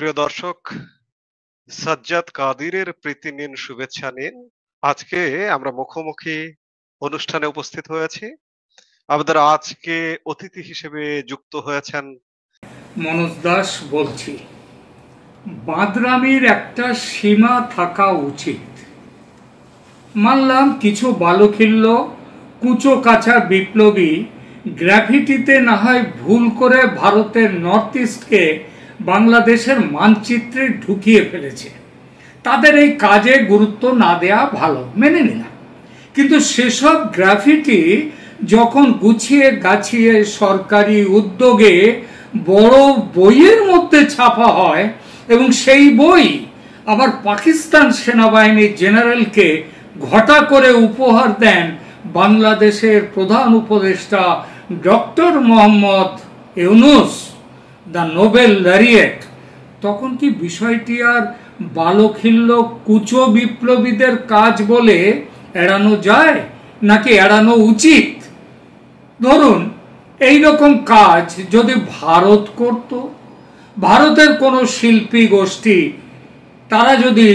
প্রিয় দর্শক, সাজ্জাদ কাদিরের প্রীতি নিন, শুভেচ্ছা নিন। আজকে আমরা মুখোমুখি অনুষ্ঠানে উপস্থিত হয়েছি। আমাদের আজকে অতিথি হিসেবে যুক্ত হয়েছেন মনোজ দাস বলছি। বাদরামির একটা সীমা থাকা উচিত। মানলাম কিছু বালুখিল্য কুচো কাঁচা বিপ্লবী গ্রাফিটিতে না হয় ভুল করে ভারতের নর্থ ইস্টকে বাংলাদেশের মানচিত্রে ঢুকিয়ে ফেলেছে, তাদের এই কাজে গুরুত্ব না দেয়া ভালো, মেনে নিলাম। কিন্তু সেসব গ্রাফিটি যখন গুছিয়ে গাছিয়ে সরকারি উদ্যোগে বড় বইয়ের মধ্যে ছাপা হয় এবং সেই বই আবার পাকিস্তান সেনাবাহিনীর জেনারেলকে ঘটা করে উপহার দেন বাংলাদেশের প্রধান উপদেষ্টা doctor Mohammad Yunus, the Nobel laureate, তখন কি বিষয়টি আর বালখিল্য কুচো বিপ্লবীদের কাজ বলে এড়ানো যায় নাকি এড়ানো উচিত? ধরুন এই রকম কাজ যদি ভারত করত, ভারতের কোনো শিল্পী গোষ্ঠী তারা যদি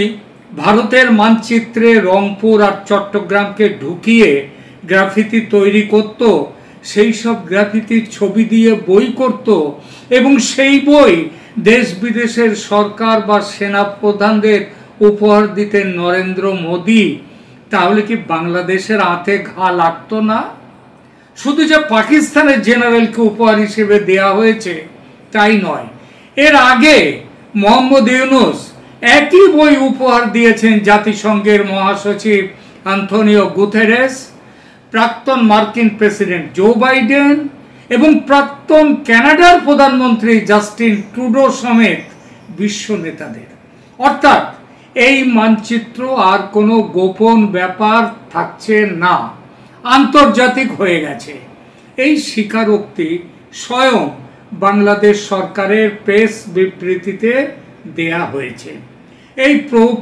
ভারতের মানচিত্রে রংপুর আর চট্টগ্রামকে ঢুকিয়ে গ্রাফিতি তৈরি করত, সেই সব গ্রাফিতির ছবি দিয়ে বই করত এবং সেই বই দেশ বিদেশের সরকার বা সেনা প্রধানদের উপহার দিতেন নরেন্দ্র মোদী, তাহলে কি বাংলাদেশের আঁতে ঘা লাগতো না? শুধু যে পাকিস্তানের জেনারেলকে উপহার হিসেবে দেয়া হয়েছে তাই নয়, এর আগে মোহাম্মদ ইউনূস একই বই উপহার দিয়েছেন জাতিসংঘের মহাসচিব আন্তোনিও গুতেরেস, প্রাক্তন মার্কিন প্রেসিডেন্ট জো বাইডেন এবং প্রাক্তন কানাডার প্রধানমন্ত্রী জাস্টিন ট্রুডো সমেত বিশ্ব নেতাদের। অর্থাৎ এই মানচিত্র আর কোনো গোপন ব্যাপার থাকছে না, আন্তর্জাতিক হয়ে গেছে। এই স্বীকারোক্তি স্বয়ং বাংলাদেশ সরকারের প্রেস বিবৃতিতে দেয়া হয়েছে। এই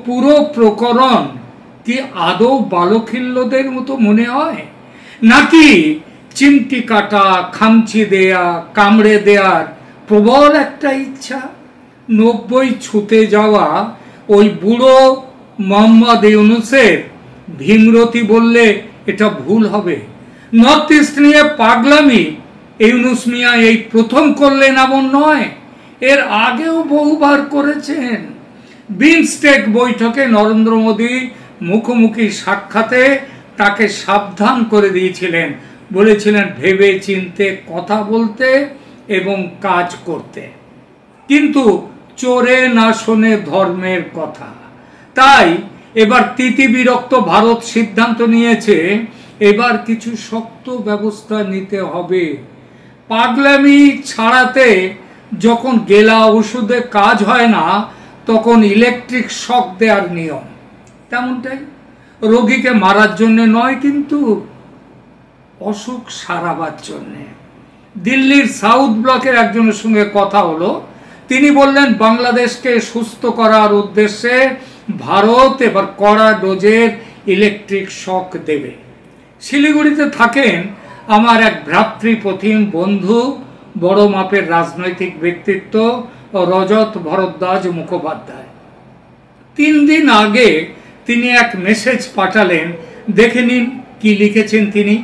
পুরো প্রকরণ কি আদৌ বালখিল্যদের মতো মনে হয়, নাকি চিমটি কাটা, খামচি দেয়া, কামড়ে দেয়ার প্রবল একটা ইচ্ছা? 90 ছুতে যাওয়া ওই বুড়ো মোহাম্মদ ইউনূসের ভীমরতি বললে এটা ভুল হবে। নর্থ ইস্ট নিয়ে পাগলামি ইউনূস মিয়া এই প্রথম করলেন এমন নয়, এর আগেও বহুবার করেছেন। বিমস্টেক বৈঠকে নরেন্দ্র মোদী মুখোমুখি সাক্ষাতে তাকে সাবধান করে দিয়েছিলেন, বলেছিলেন ভেবে চিনতে কথা বলতে এবং কাজ করতে। কিন্তু চোরে না শোনে ধর্মের কথা। তাই এবার তিতিবিরক্ত ভারত সিদ্ধান্ত নিয়েছে এবার কিছু শক্ত ব্যবস্থা নিতে হবে। পাগলামি ছাড়াতে যখন গেলা ওষুধে কাজ হয় না, তখন ইলেকট্রিক শক দেওয়ার নিয়ম তেমনটাই। রোগীকে মারার জন্য নয়, কিন্তু অসুখ সারাবার জন্যে। দিল্লির সাউথ ব্লকের একজনের সঙ্গে কথা হলো, তিনি বললেন বাংলাদেশকে সুস্থ করার উদ্দেশ্যে ভারত এবার কড়া ডোজের ইলেকট্রিক শক দেবে। শিলিগুড়িতে থাকেন আমার এক ভ্রাতৃপ্রতিম বন্ধু, বড় মাপের রাজনৈতিক ব্যক্তিত্ব রজত ভরদ্বাজ মুখোপাধ্যায়। 3 দিন আগে তিনি এক মেসেজ পাঠালেন, দেখে নিন কি লিখেছেন তিনি।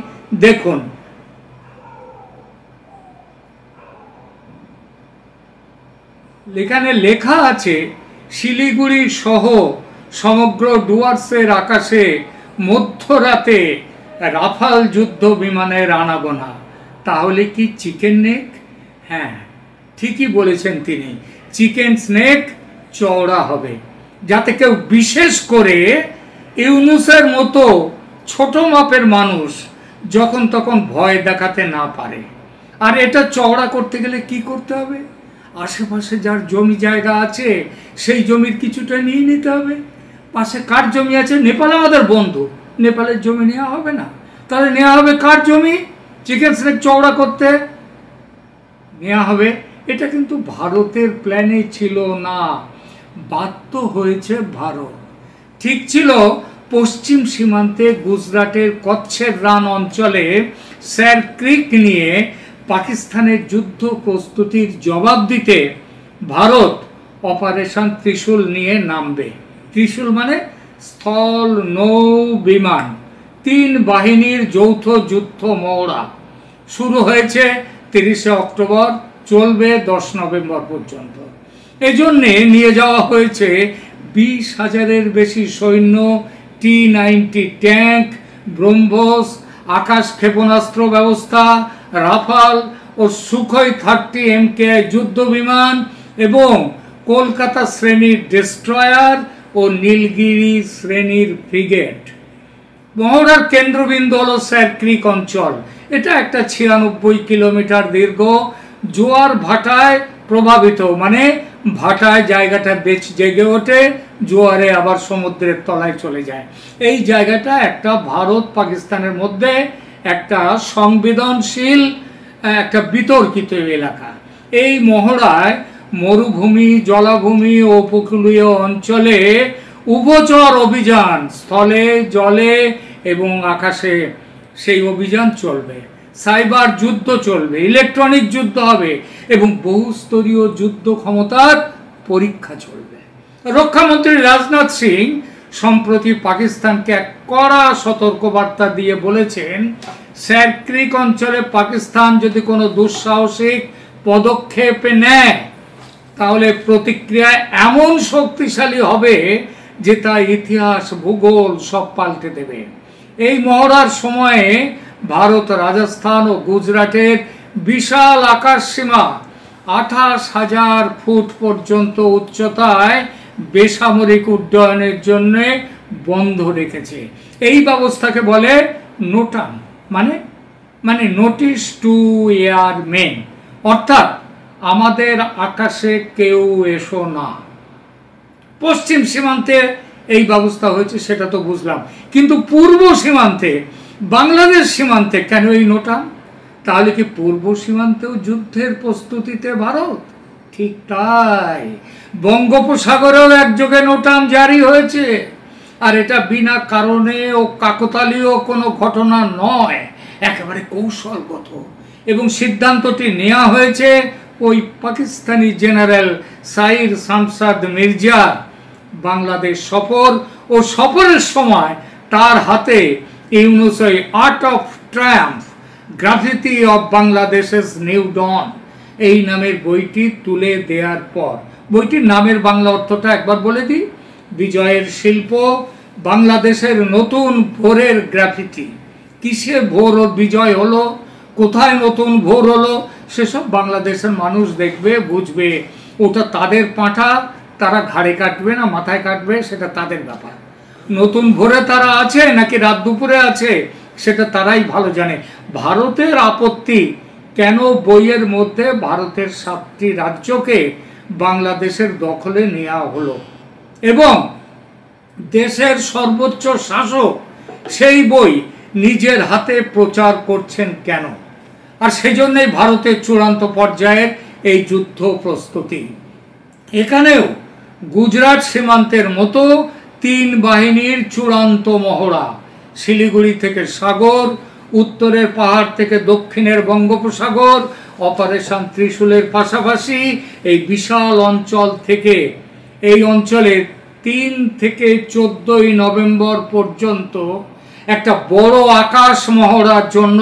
দেখুন, এখানে লেখা আছে, শিলিগুড়ি সহ সমগ্র ডুয়ার্সের আকাশে মধ্যরাতে রাফাল যুদ্ধ বিমানের আনাগোনা। তাহলে কি চিকেন নেক? হ্যাঁ, ঠিকই বলেছেন তিনি, চিকেন স্নেক চওড়া হবে, যাতে কেউ বিশেষ করে ইউনূসের মতো ছোট মাপের মানুষ যখন তখন ভয় দেখাতে না পারে। আর এটা চওড়া করতে গেলে কি করতে হবে? আশেপাশে যার জমি জায়গা আছে সেই জমির কিছুটা নিয়ে নিতে হবে। পাশে কার জমি আছে? নেপাল আমাদের বন্ধু, নেপালের জমি নেওয়া হবে না? তাহলে নেওয়া হবে কার জমি? চিকেন স্নেক চওড়া করতে নেওয়া হবে। এটা কিন্তু ভারতের প্ল্যানে ছিল না, বাধ্য হয়েছে ভারত। ঠিক ছিল পশ্চিম সীমান্তে গুজরাটের কচ্ছের রান অঞ্চলে স্যার ক্রিক নিয়ে পাকিস্তানের যুদ্ধ প্রস্তুতির জবাব দিতে ভারত অপারেশন ত্রিশূল নিয়ে নামবে। ত্রিশূল মানে স্থল, নৌ, বিমান, 3 বাহিনীর যৌথ যুদ্ধ মহড়া শুরু হয়েছে 30শে অক্টোবর, চলবে 10 নভেম্বর পর্যন্ত। এজন্যে নিয়ে যাওয়া হয়েছে 20,000-এর বেশি সৈন্য, T-90 ট্যাঙ্ক, ব্রহ্মোস, আকাশ ক্ষেপণাস্ত্র ব্যবস্থা, রাফাল ও সুখোই 30 MKI যুদ্ধ বিমান এবং কলকাতা শ্রেণীর ডেস্ট্রয়ার ও নীলগিরি শ্রেণীর ফ্রিগেট। মহড়ার কেন্দ্রবিন্দু হল স্যার ক্রিক অঞ্চল। এটা একটা 96 কিলোমিটার দীর্ঘ, জোয়ার ভাটায় প্রভাবিত, মানে ভাটায় জায়গাটা বেশ জেগে ওঠে, জোয়ারে আবার সমুদ্রের তলায় চলে যায়। এই জায়গাটা একটা ভারত পাকিস্তানের মধ্যে একটা সংবেদনশীল, একটা বিতর্কিত এলাকা। এই মহড়ায় মরুভূমি, জলাভূমি ও উপকূলীয় অঞ্চলে উভচর অভিযান, স্থলে, জলে এবং আকাশে সেই অভিযান চলবে। সাইবার যুদ্ধ চলবে, ইলেকট্রনিক যুদ্ধ হবে এবং বহুস্তরীয় যুদ্ধ ক্ষমতার পরীক্ষা চলবে। রক্ষামন্ত্রী রাজনাথ সিং সম্প্রতি পাকিস্তানকে এক কড়া সতর্কবার্তা দিয়ে বলেছেন, স্যার ক্রিক অঞ্চলে পাকিস্তান যদি কোনো দুঃসাহসিক পদক্ষেপ নেয় তাহলে প্রতিক্রিয়া এমন শক্তিশালী হবে যে তা ইতিহাস, ভূগোল সব পাল্টে দেবে। এই মহড়ার সময়ে ভারত রাজস্থান ও গুজরাটের বিশাল আকাশ সীমা 28,000 ফুট পর্যন্ত উচ্চতায় বেসামরিক উড্ডয়নের জন্য বন্ধ রেখেছে। এই ব্যবস্থাকে বলে নোটাম, মানে নোটিশ টু এয়ারমেন, অর্থাৎ আমাদের আকাশে কেউ এসো না। পশ্চিম সীমান্তে এই ব্যবস্থা হয়েছে সেটা তো বুঝলাম, কিন্তু পূর্ব সীমান্তে, বাংলাদেশ সীমান্তে কেন এই নোটাম? তাহলে কি পূর্ব সীমান্তেও যুদ্ধের প্রস্তুতিতে ভারত? ঠিক তাই, বঙ্গোপসাগরেও একযোগে নোটাম জারি হয়েছে। আর এটা বিনা কারণে ও কাকতালীয় কোনো ঘটনা নয়, একেবারে কৌশলগত। এবং সিদ্ধান্তটি নেওয়া হয়েছে ওই পাকিস্তানি জেনারেল সাইর শামসাদ মির্জা বাংলাদেশ সফর ও সফরের সময় তার হাতে ইউনুসের art of triumph, graffiti of Bangladesh's new dawn এই নামের বইটি তুলে দেওয়ার পর। বইটির নামের বাংলা অর্থটা একবার বলে দিই, বিজয়ের শিল্প, বাংলাদেশের নতুন ভোরের গ্রাফিতি। কিসে ভোর ও বিজয় হলো, কোথায় নতুন ভোর হলো, সেসব বাংলাদেশের মানুষ দেখবে, বুঝবে। ওটা তাদের পাঁঠা, তারা ঘাড়ে কাটবে না মাথায় কাটবে সেটা তাদের ব্যাপার। নতুন ভোরে তারা আছে নাকি রাত দুপুরে আছে সেটা তারাই ভালো জানে। ভারতের আপত্তি কেন বইয়ের মধ্যে ভারতের 7টি রাজ্যকে বাংলাদেশের দখলে নেওয়া হলো এবং দেশের সর্বোচ্চ শাসক সেই বই নিজের হাতে প্রচার করছেন কেন, আর সেই জন্যই ভারতের চূড়ান্ত পর্যায়ের এই যুদ্ধ প্রস্তুতি। এখানেও গুজরাট সীমান্তের মতো 3 বাহিনীর চূড়ান্ত মহড়া, শিলিগুড়ি থেকে সাগর, উত্তরের পাহাড় থেকে দক্ষিণের বঙ্গোপসাগর, অপারেশন ত্রিশূলের পাশাপাশি এই বিশাল অঞ্চল থেকে, এই অঞ্চলে 3 থেকে 14 নভেম্বর পর্যন্ত একটা বড় আকাশ মহড়ার জন্য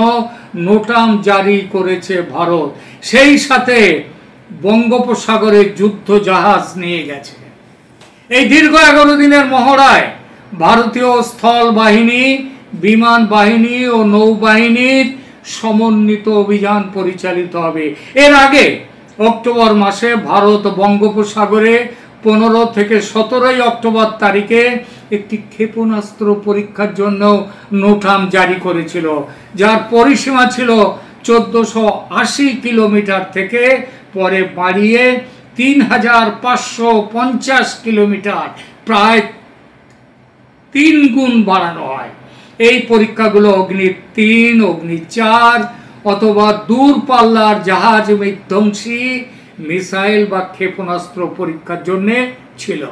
নোটাম জারি করেছে ভারত। সেই সাথে বঙ্গোপসাগরে যুদ্ধ জাহাজ নিয়ে গেছে। এই দীর্ঘ 11 দিনের মহড়ায় ভারতীয় স্থল বাহিনী, বিমান বাহিনী ও নৌবাহিনীর সমন্বিত অভিযান পরিচালিত হবে। এর আগে অক্টোবর মাসে ভারত বঙ্গোপসাগরে 15 থেকে 17 অক্টোবর তারিখে একটি ক্ষেপণাস্ত্র পরীক্ষার জন্য নোটাম জারি করেছিল, যার পরিসীমা ছিল 1480 কিলোমিটার থেকে পরে বাড়িয়ে 3550 কিলোমিটার, প্রায় 3 গুণ বাড়ানো হয়। এই পরীক্ষাগুলো অগ্নি 3, অগ্নি 4 অথবা দূরপাল্লার জাহাজ বিধ্বংসী মিসাইল বা ক্ষেপণাস্ত্র পরীক্ষার জন্য ছিল।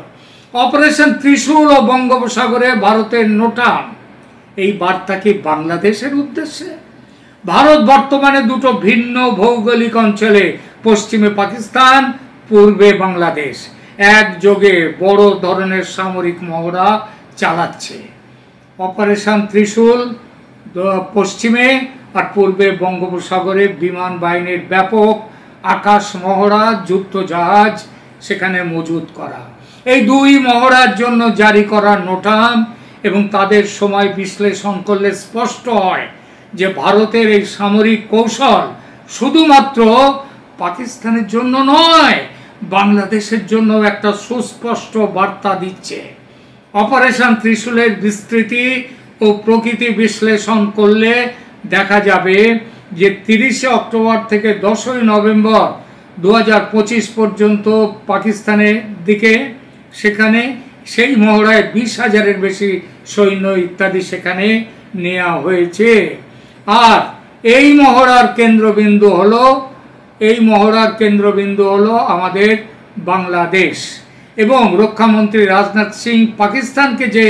অপারেশন ত্রিশূল ও বঙ্গোপসাগরে ভারতের নোটাম, এই বার্তা কি বাংলাদেশের উদ্দেশ্যে? ভারত বর্তমানে 2টো ভিন্ন ভৌগোলিক অঞ্চলে, পশ্চিমে পাকিস্তান, পূর্বে বাংলাদেশ, একযোগে বড় ধরনের সামরিক মহড়া চালাচ্ছে। অপারেশন ত্রিশূল পশ্চিমে আর পূর্বে বঙ্গোপসাগরে বিমান বাহিনীর ব্যাপক আকাশ মহড়া, যুদ্ধ জাহাজ সেখানে মজুত করা। এই দুই মহড়ার জন্য জারি করা নোটাম এবং তাদের সময় বিশ্লেষণ করলে স্পষ্ট হয় যে ভারতের এই সামরিক কৌশল শুধুমাত্র পাকিস্তানের জন্য নয়, বাংলাদেশের জন্য একটা সুস্পষ্ট বার্তা দিচ্ছে। অপারেশন ত্রিশূলের বিস্তৃতি ও প্রকৃতি বিশ্লেষণ করলে দেখা যাবে যে 30শে অক্টোবর থেকে 10ই নভেম্বর 2025 পর্যন্ত পাকিস্তানের দিকে সেখানে সেই মহড়ায় 20,000-এর বেশি সৈন্য ইত্যাদি সেখানে নেওয়া হয়েছে। আর এই মহড়ার কেন্দ্রবিন্দু হলো আমাদের বাংলাদেশ। এবং রক্ষামন্ত্রী রাজনাথ সিং পাকিস্তানকে যে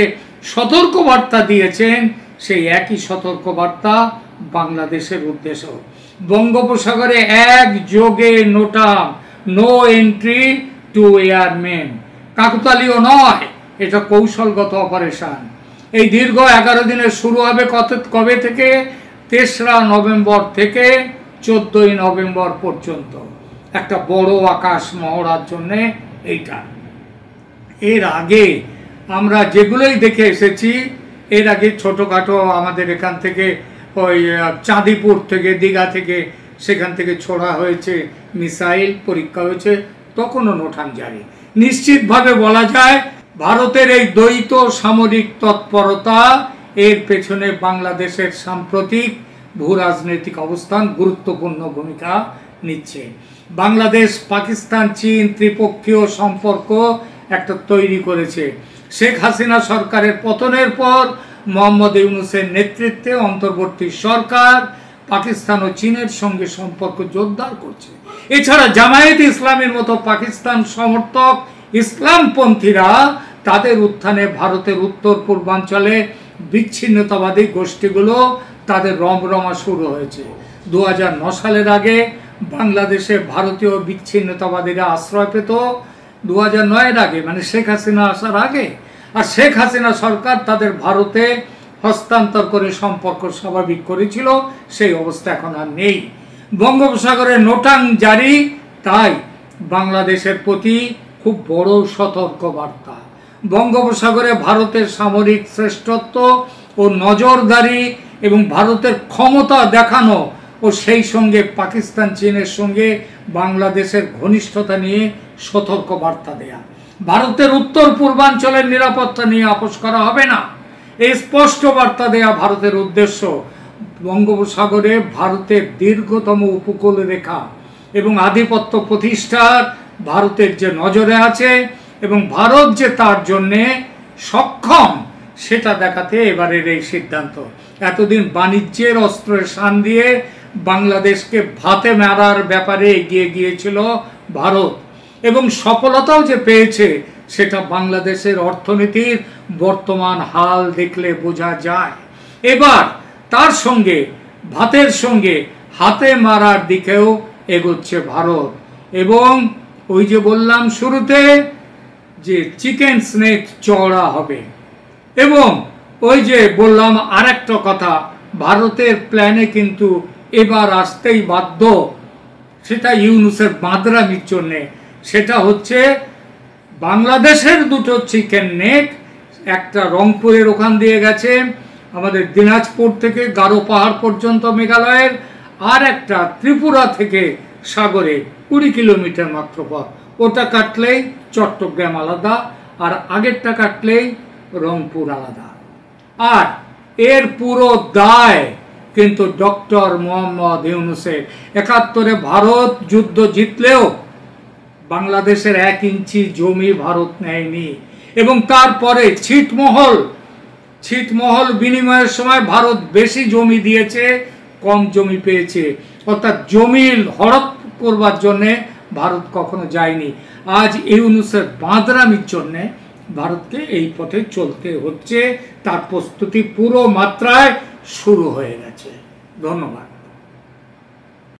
সতর্কবার্তা দিয়েছেন সেই একই সতর্কবার্তা বাংলাদেশের উদ্দেশ্য। বঙ্গোপসাগরে একযোগে নোটাম, নো এন্ট্রি টু এয়ারমেন, কাকতালীয় নয়, এটা কৌশলগত অপারেশন। এই দীর্ঘ 11 দিনের শুরু হবে কবে থেকে? 3রা নভেম্বর থেকে 14ই নভেম্বর পর্যন্ত একটা বড় আকাশ মহড়ার জন্য এইটা। এর আগে আমরা যেগুলোই দেখে এসেছি, এর আগে ছোটখাটো আমাদের এখান থেকে ওই চাঁদিপুর থেকে, দীঘা থেকে, সেখান থেকে ছোড়া হয়েছে মিসাইল, পরীক্ষা হয়েছে, তখনও নোটাম জারি। নিশ্চিতভাবে বলা যায় ভারতের এই দ্বৈত সামরিক তৎপরতা, এর পেছনে বাংলাদেশের সাম্প্রতিক ভূ রাজনৈতিক অবস্থান গুরুত্বপূর্ণ ভূমিকা নিচ্ছে। বাংলাদেশ, পাকিস্তান, চীন ত্রিপক্ষীয় সম্পর্ক একটা তৈরি করেছে। শেখ হাসিনা সরকারের পতনের পর মোহাম্মদ ইউনূসের নেতৃত্বে অন্তর্বর্তী সরকার পাকিস্তান ও চীনের সঙ্গে সম্পর্ক জোরদার করছে। এছাড়া জামায়াতে ইসলামের মতো পাকিস্তান সমর্থক ইসলামপন্থীরা তাদের উত্থানে ভারতের উত্তর পূর্বাঞ্চলে বিচ্ছিন্নতাবাদী গোষ্ঠীগুলো তাদের রমরমা শুরু হয়েছে। 2009 সালের আগে বাংলাদেশে ভারতীয় বিচ্ছিন্নতাবাদীরা আশ্রয় পেত 2009-এর আগে, মানে শেখ হাসিনা আসার আগে। আর শেখ হাসিনা সরকার তাদের ভারতে হস্তান্তর করে সম্পর্ক স্বাভাবিক করেছিল, সেই অবস্থা এখন আর নেই। বঙ্গোপসাগরে নোটাম জারি, তাই বাংলাদেশের প্রতি খুব বড় সতর্কবার্তা। বঙ্গোপসাগরে ভারতের সামরিক শ্রেষ্ঠত্ব ও নজরদারি এবং ভারতের ক্ষমতা দেখানো ও সেই সঙ্গে পাকিস্তান চীনের সঙ্গে বাংলাদেশের ঘনিষ্ঠতা নিয়ে সতর্কবার্তা দেয়া। ভারতের উত্তর পূর্বাঞ্চলের নিরাপত্তা নিয়ে আপোষ করা হবে না, এই স্পষ্ট বার্তা দেয়া ভারতের উদ্দেশ্য। বঙ্গোপসাগরে ভারতের দীর্ঘতম উপকূল রেখা এবং আধিপত্য প্রতিষ্ঠার ভারতের যে নজরে আছে এবং ভারত যে তার জন্যে সক্ষম সেটা দেখাতে এবারের এই সিদ্ধান্ত। এতদিন বাণিজ্যের অস্ত্রের শান দিয়ে বাংলাদেশকে ভাতে মারার ব্যাপারে এগিয়ে গিয়েছিল ভারত, এবং সফলতাও যে পেয়েছে সেটা বাংলাদেশের অর্থনীতির বর্তমান হাল দেখলে বোঝা যায়। এবার তার সঙ্গে ভাতের সঙ্গে হাতে মারার দিকেও এগোচ্ছে ভারত। এবং ওই যে বললাম শুরুতে যে চিকেন স্নেক চওড়া হবে, এবং ওই যে বললাম আরেকটা কথা, ভারতের প্ল্যানে কিন্তু এবার আসতেই বাধ্য, সেটা ইউনূসের বাঁদরামির জন্যে। সেটা হচ্ছে বাংলাদেশের দুটো চিকেন নেক, একটা রংপুরের ওখান দিয়ে গেছে আমাদের দিনাজপুর থেকে গারো পাহাড় পর্যন্ত মেঘালয়ের, আর একটা ত্রিপুরা থেকে সাগরে 20 কিলোমিটার মাত্র পথ। ওটা কাটলেই চট্টগ্রাম আলাদা, আর আগেরটা কাটলেই রংপুর আলাদা। আর এর পুরো দায় কিন্তু ডক্টর মোহাম্মদ ইউনূসের। 71-এ ভারত যুদ্ধ জিতলেও বাংলাদেশের 1 ইঞ্চি জমি ভারত নেয়নি, এবং তারপরে ছিটমহল বিনিময়ের সময় ভারত বেশি জমি দিয়েছে, কম জমি পেয়েছে। অর্থাৎ জমি হড়প করবার জন্যে ভারত কখনো যায়নি। আজ ইউনূসের বাঁদরামির জন্যে ভারতকে এই পথে চলতে হচ্ছে, তার প্রস্তুতি পুরো মাত্রায় শুরু হয়ে গেছে। ধন্যবাদ।